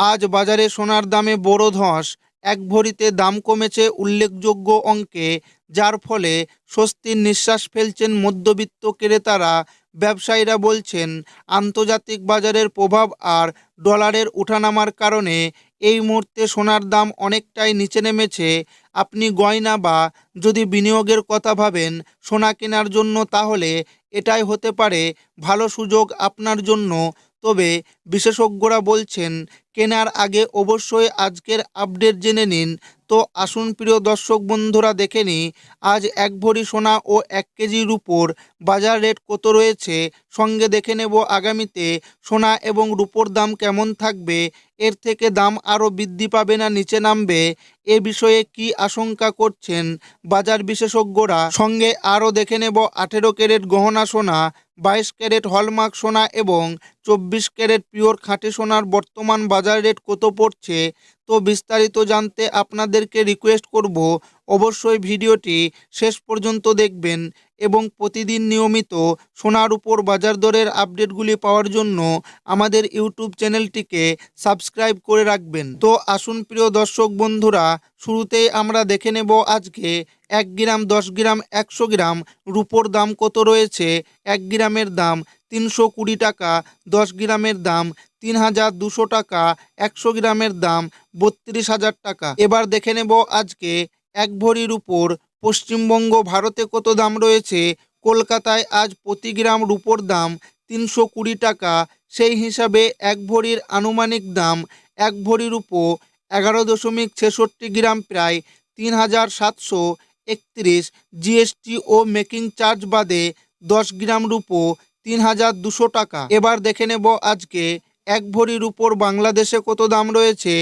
আজ বাজারে সোনার দামে বড় ধস। এক ভরিতে দাম কমেছে উল্লেখযোগ্য অঙ্কে, যার ফলে স্বস্তির নিঃশ্বাস ফেলছেন মধ্যবিত্ত ক্রেতারা। ব্যবসায়ীরা বলছেন, আন্তর্জাতিক বাজারের প্রভাব আর ডলারের ওঠানামার কারণে এই মুহূর্তে সোনার দাম অনেকটাই নিচে নেমেছে। আপনি গয়না বা যদি বিনিয়োগের কথা ভাবেন সোনা কেনার জন্য, তাহলে এটাই হতে পারে ভালো সুযোগ আপনার জন্য। তবে বিশেষজ্ঞরা বলছেন, কেনার আগে অবশ্যই আজকের আপডেট জেনে নিন। তো আসুন প্রিয় দর্শক বন্ধুরা, দেখে নিই আজ এক ভরি সোনা ও 1 কেজি রূপোর বাজার রেট কত রয়েছে। সঙ্গে দেখে নেব আগামীতে সোনা এবং রূপোর দাম কেমন থাকবে, এর থেকে দাম আরও বৃদ্ধি পাবে না নিচে নামবে, এ বিষয়ে কি আশঙ্কা করছেন বাজার বিশেষজ্ঞরা। সঙ্গে আরও দেখে নেব 18 ক্যারেট গহনা সোনা, 22 ক্যারেট হলমার্ক সোনা এবং 24 ক্যারেট পিওর খাঁটি সোনার বর্তমান বাজার রেট কত পড়ছে। তো বিস্তারিত জানতে আপনাদেরকে রিকোয়েস্ট করব, অবশ্যই ভিডিওটি শেষ পর্যন্ত দেখবেন এবং প্রতিদিন নিয়মিত সোনার উপর বাজার দরের আপডেটগুলি পাওয়ার জন্য আমাদের ইউটিউব চ্যানেলটিকে সাবস্ক্রাইব করে রাখবেন। তো আসুন প্রিয় দর্শক বন্ধুরা, শুরুতেই আমরা দেখে নেব আজকে 1 গ্রাম, 10 গ্রাম, 100 গ্রাম রূপোর দাম কত রয়েছে। 1 গ্রামের দাম 320 টাকা, 10 গ্রামের দাম 3200 টাকা, 100 গ্রামের দাম 32,000 টাকা। এবার দেখে নেব আজকে 1 ভরির উপর পশ্চিমবঙ্গ ভারতে কত দাম রয়েছে। কলকাতায় আজ প্রতি গ্রাম রূপোর দাম 320 টাকা। সেই হিসাবে 1 ভরির আনুমানিক দাম 1 ভরি রূপো 11.66 গ্রাম, প্রায় 3,731। জিএসটি ও মেকিং চার্জ বাদে 10 গ্রাম রূপো 3,200 টাকা। এবার দেখে নেব আজকে 1 ভরির উপর বাংলাদেশে কত দাম রয়েছে।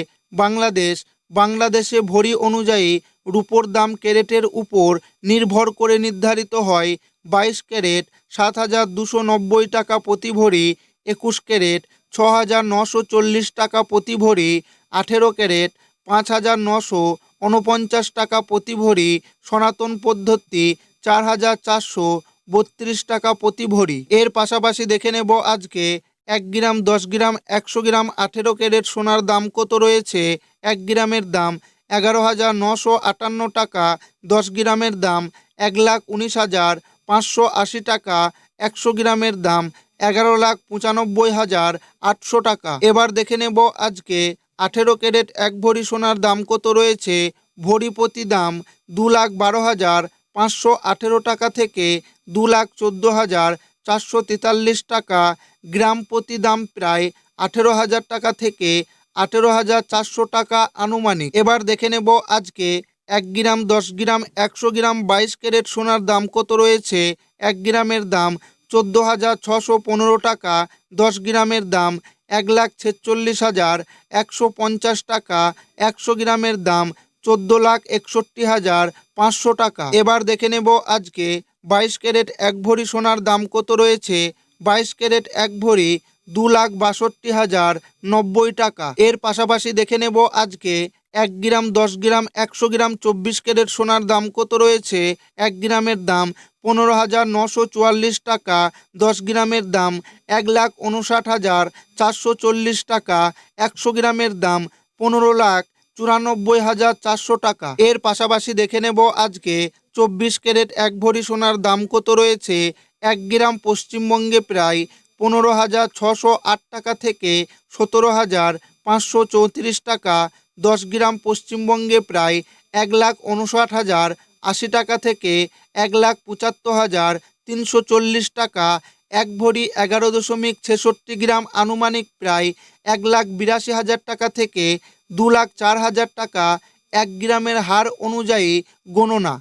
বাংলাদেশে ভরি অনুযায়ী রূপোর দাম ক্যারেটের উপর নির্ভর করে নির্ধারিত হয়। 22 ক্যারেট 7,290 টাকা প্রতি ভরি, 21 ক্যারেট 6,940 টাকা প্রতি ভরি, 18 ক্যারেট 5,949 টাকা প্রতি ভরি, সনাতন পদ্ধতি 4,432 টাকা প্রতি ভরি। এর পাশাপাশি দেখে নেব আজকে 1 গ্রাম, 10 গ্রাম, 100 গ্রাম 18 ক্যারেট সোনার দাম কত রয়েছে। 1 গ্রামের দাম 11,958 টাকা, 10 গ্রামের দাম 1,19,580 টাকা, 100 গ্রামের দাম 11,95,800 টাকা। এবার দেখে নেব আজকে 18 ক্যারেট 1 ভরি সোনার দাম কত রয়েছে। ভরি প্রতি দাম 2,12,518 টাকা থেকে 2,14,443 টাকা। গ্রাম প্রতি দাম প্রায় 18,000 টাকা থেকে 18,400 টাকা আনুমানিক। এবার দেখে নেব আজকে 1 গ্রাম, 10 গ্রাম, 100 গ্রাম 22 ক্যারেট সোনার দাম কত রয়েছে। 1 গ্রামের দাম 14,615 টাকা, 10 গ্রামের দাম 1,46,150 টাকা, 100 গ্রামের দাম 14,61,500 টাকা। এবার দেখে নেব আজকে 22 ক্যারেট 1 ভরি সোনার দাম কত রয়েছে। 22 ক্যারেট 1 ভরি 2,62,090 টাকা। এর পাশাপাশি দেখে নেব আজকে 1 গ্রাম, 10 গ্রাম, 100 গ্রাম 24 ক্যারেট সোনার দাম কত রয়েছে। 1 গ্রামের দাম 15,944 টাকা, 10 গ্রামের দাম 1,59,440 টাকা, 100 গ্রামের দাম 15,94,400 টাকা। এর পাশাপাশি দেখে নেব আজকে 24 ক্যারেট 1 ভরি সোনার দাম কত রয়েছে। 1 গ্রাম পশ্চিমবঙ্গে প্রায় 15,608 টাকা থেকে 17,534 টাকা, 10 গ্রাম পশ্চিমবঙ্গে প্রায় 1,59,080 টাকা থেকে 1,75,340 টাকা। 1 ভরি 11.66 গ্রাম আনুমানিক প্রায় 1,82,000 টাকা থেকে 2,04,000 টাকা। 1 গ্রামের হার অনুযায়ী গণনা।